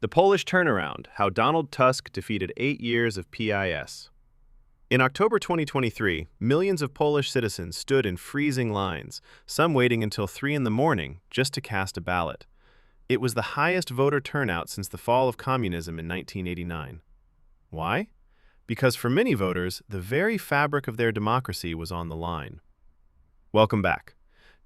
The Polish Turnaround, How Donald Tusk Defeated 8 Years of PiS. In October 2023, millions of Polish citizens stood in freezing lines, some waiting until 3 in the morning just to cast a ballot. It was the highest voter turnout since the fall of communism in 1989. Why? Because for many voters, the very fabric of their democracy was on the line. Welcome back.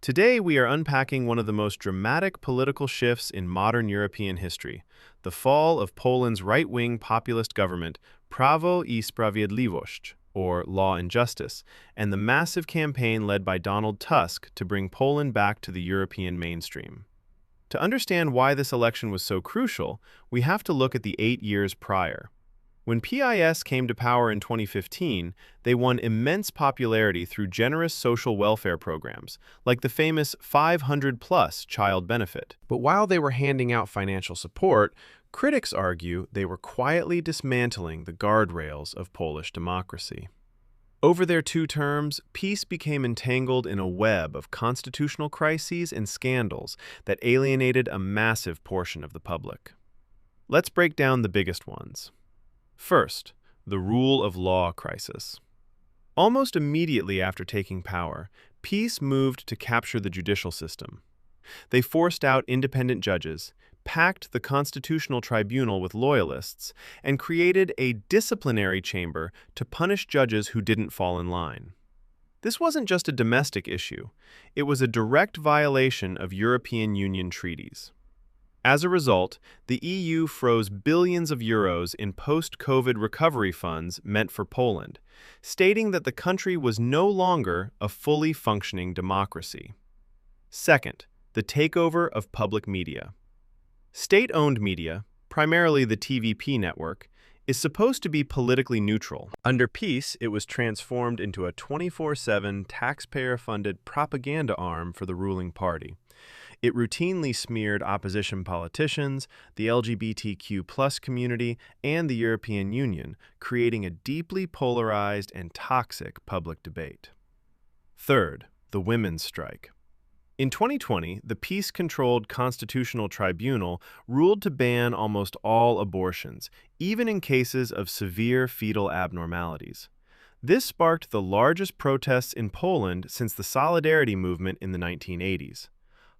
Today we are unpacking one of the most dramatic political shifts in modern European history, the fall of Poland's right-wing populist government, Prawo i Sprawiedliwość, or Law and Justice, and the massive campaign led by Donald Tusk to bring Poland back to the European mainstream. To understand why this election was so crucial, we have to look at the 8 years prior. When PiS came to power in 2015, they won immense popularity through generous social welfare programs, like the famous 500-plus child benefit. But while they were handing out financial support, critics argue they were quietly dismantling the guardrails of Polish democracy. Over their 2 terms, PiS became entangled in a web of constitutional crises and scandals that alienated a massive portion of the public. Let's break down the biggest ones. First, the rule of law crisis. Almost immediately after taking power, PiS moved to capture the judicial system. They forced out independent judges, packed the Constitutional Tribunal with loyalists, and created a disciplinary chamber to punish judges who didn't fall in line. This wasn't just a domestic issue. It was a direct violation of European Union treaties. As a result, the EU froze billions of euros in post-COVID recovery funds meant for Poland, stating that the country was no longer a fully functioning democracy. Second, the takeover of public media. State-owned media, primarily the TVP network, is supposed to be politically neutral. Under PiS, it was transformed into a 24/7 taxpayer-funded propaganda arm for the ruling party. It routinely smeared opposition politicians, the LGBTQ+ community, and the European Union, creating a deeply polarized and toxic public debate. Third, the women's strike. In 2020, the PiS-controlled Constitutional Tribunal ruled to ban almost all abortions, even in cases of severe fetal abnormalities. This sparked the largest protests in Poland since the Solidarity movement in the 1980s.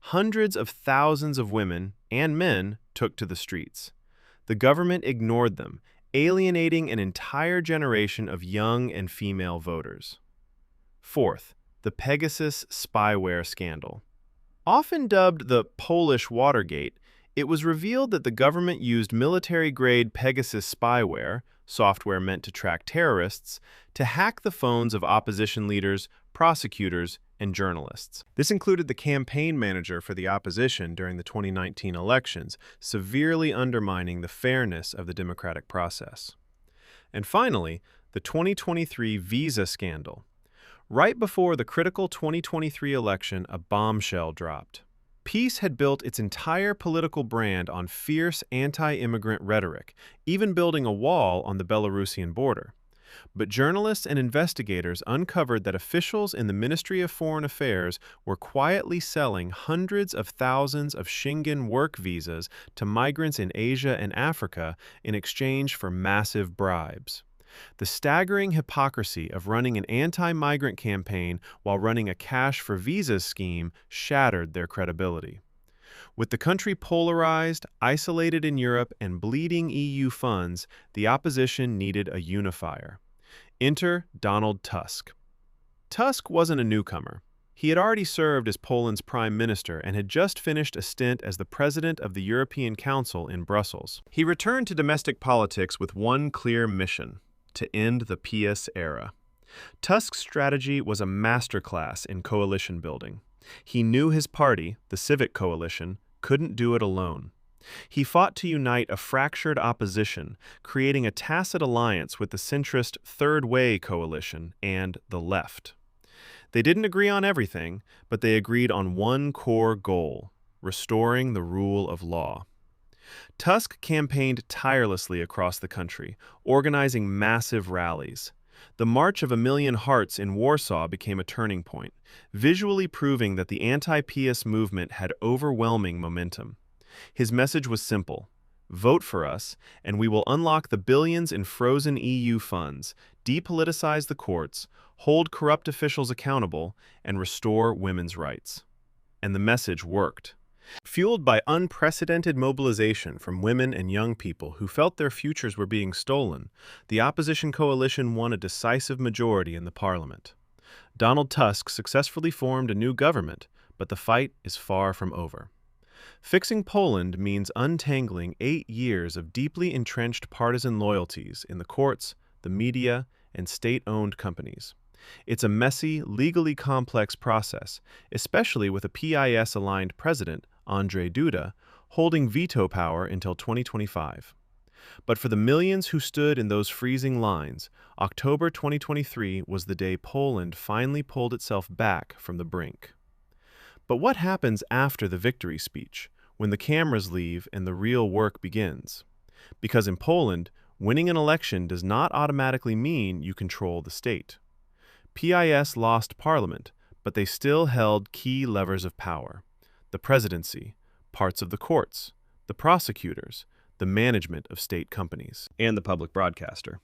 Hundreds of thousands of women and men took to the streets. The government ignored them, alienating an entire generation of young and female voters. Fourth, the Pegasus spyware scandal. Often dubbed the Polish Watergate, it was revealed that the government used military-grade Pegasus spyware, software meant to track terrorists, to hack the phones of opposition leaders, prosecutors, and journalists. This included the campaign manager for the opposition during the 2019 elections, severely undermining the fairness of the democratic process. And finally, the 2023 visa scandal. Right before the critical 2023 election, a bombshell dropped. PiS had built its entire political brand on fierce anti-immigrant rhetoric, even building a wall on the Belarusian border. But journalists and investigators uncovered that officials in the Ministry of Foreign Affairs were quietly selling hundreds of thousands of Schengen work visas to migrants in Asia and Africa in exchange for massive bribes. The staggering hypocrisy of running an anti-migrant campaign while running a cash-for-visas scheme shattered their credibility. With the country polarized, isolated in Europe, and bleeding EU funds, the opposition needed a unifier. Enter Donald Tusk. Tusk wasn't a newcomer. He had already served as Poland's prime minister and had just finished a stint as the president of the European Council in Brussels. He returned to domestic politics with one clear mission: to end the PiS era. Tusk's strategy was a masterclass in coalition building. He knew his party, the Civic Coalition, couldn't do it alone. He fought to unite a fractured opposition, creating a tacit alliance with the centrist Third Way coalition and the left. They didn't agree on everything, but they agreed on one core goal: restoring the rule of law. Tusk campaigned tirelessly across the country, organizing massive rallies. The March of a Million Hearts in Warsaw became a turning point, visually proving that the anti-PiS movement had overwhelming momentum. His message was simple: Vote for us, and we will unlock the billions in frozen EU funds, depoliticize the courts, hold corrupt officials accountable, and restore women's rights. And the message worked. Fueled by unprecedented mobilization from women and young people who felt their futures were being stolen, the opposition coalition won a decisive majority in the parliament. Donald Tusk successfully formed a new government, but the fight is far from over. Fixing Poland means untangling 8 years of deeply entrenched partisan loyalties in the courts, the media, and state-owned companies. It's a messy, legally complex process, especially with a PiS-aligned president, Andrzej Duda, holding veto power until 2025. But for the millions who stood in those freezing lines, October 2023 was the day Poland finally pulled itself back from the brink. But what happens after the victory speech, when the cameras leave and the real work begins? Because in Poland, winning an election does not automatically mean you control the state. PiS lost parliament, but they still held key levers of power: the presidency, parts of the courts, the prosecutors, the management of state companies, and the public broadcaster.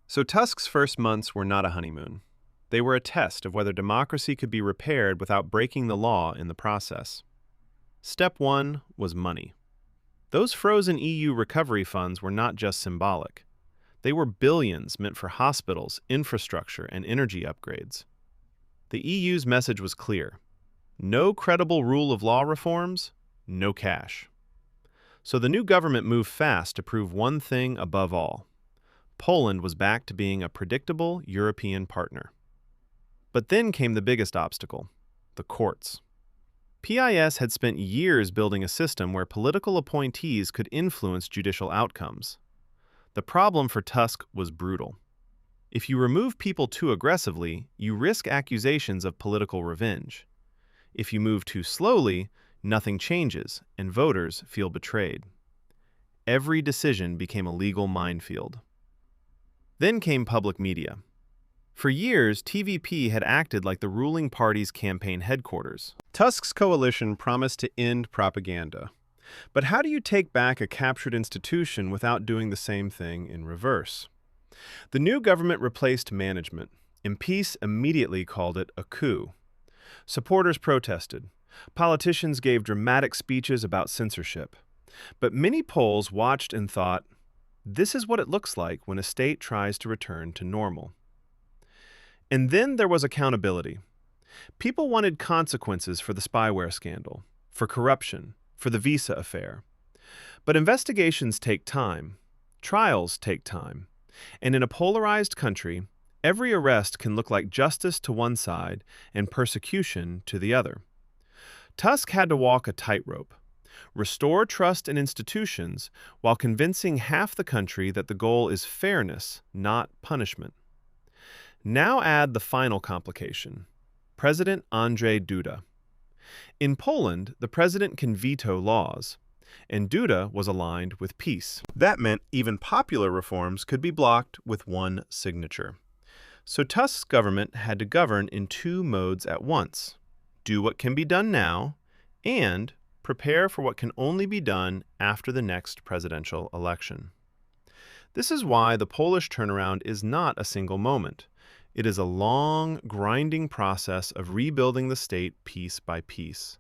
So Tusk's first months were not a honeymoon. They were a test of whether democracy could be repaired without breaking the law in the process. Step 1 was money. Those frozen EU recovery funds were not just symbolic. They were billions meant for hospitals, infrastructure, and energy upgrades. The EU's message was clear: no credible rule of law reforms, no cash. So the new government moved fast to prove one thing above all: Poland was back to being a predictable European partner. But then came the biggest obstacle: the courts. PiS had spent years building a system where political appointees could influence judicial outcomes. The problem for Tusk was brutal. If you remove people too aggressively, you risk accusations of political revenge. If you move too slowly, nothing changes, and voters feel betrayed. Every decision became a legal minefield. Then came public media. For years, TVP had acted like the ruling party's campaign headquarters. Tusk's coalition promised to end propaganda. But how do you take back a captured institution without doing the same thing in reverse? The new government replaced management, and PiS immediately called it a coup. Supporters protested. Politicians gave dramatic speeches about censorship. But many Poles watched and thought, this is what it looks like when a state tries to return to normal. And then there was accountability. People wanted consequences for the spyware scandal, for corruption, for the visa affair. But investigations take time. Trials take time. And in a polarized country, every arrest can look like justice to one side and persecution to the other. Tusk had to walk a tightrope, restore trust in institutions while convincing half the country that the goal is fairness, not punishment. Now add the final complication: President Andrzej Duda. In Poland, the president can veto laws, and Duda was aligned with PiS. That meant even popular reforms could be blocked with one signature. So Tusk's government had to govern in two modes at once: do what can be done now, and prepare for what can only be done after the next presidential election. This is why the Polish turnaround is not a single moment. It is a long, grinding process of rebuilding the state piece by piece.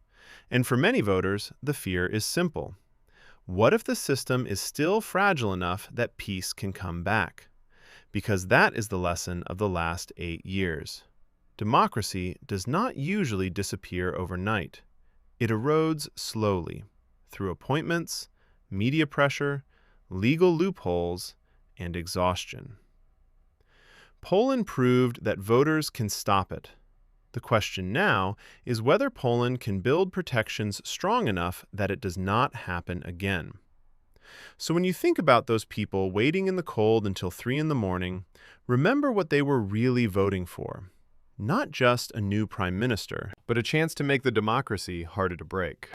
And for many voters, the fear is simple. What if the system is still fragile enough that peace can come back? Because that is the lesson of the last 8 years. Democracy does not usually disappear overnight. It erodes slowly, through appointments, media pressure, legal loopholes, and exhaustion. Poland proved that voters can stop it. The question now is whether Poland can build protections strong enough that it does not happen again. So when you think about those people waiting in the cold until 3 in the morning, remember what they were really voting for. Not just a new prime minister, but a chance to make the democracy harder to break.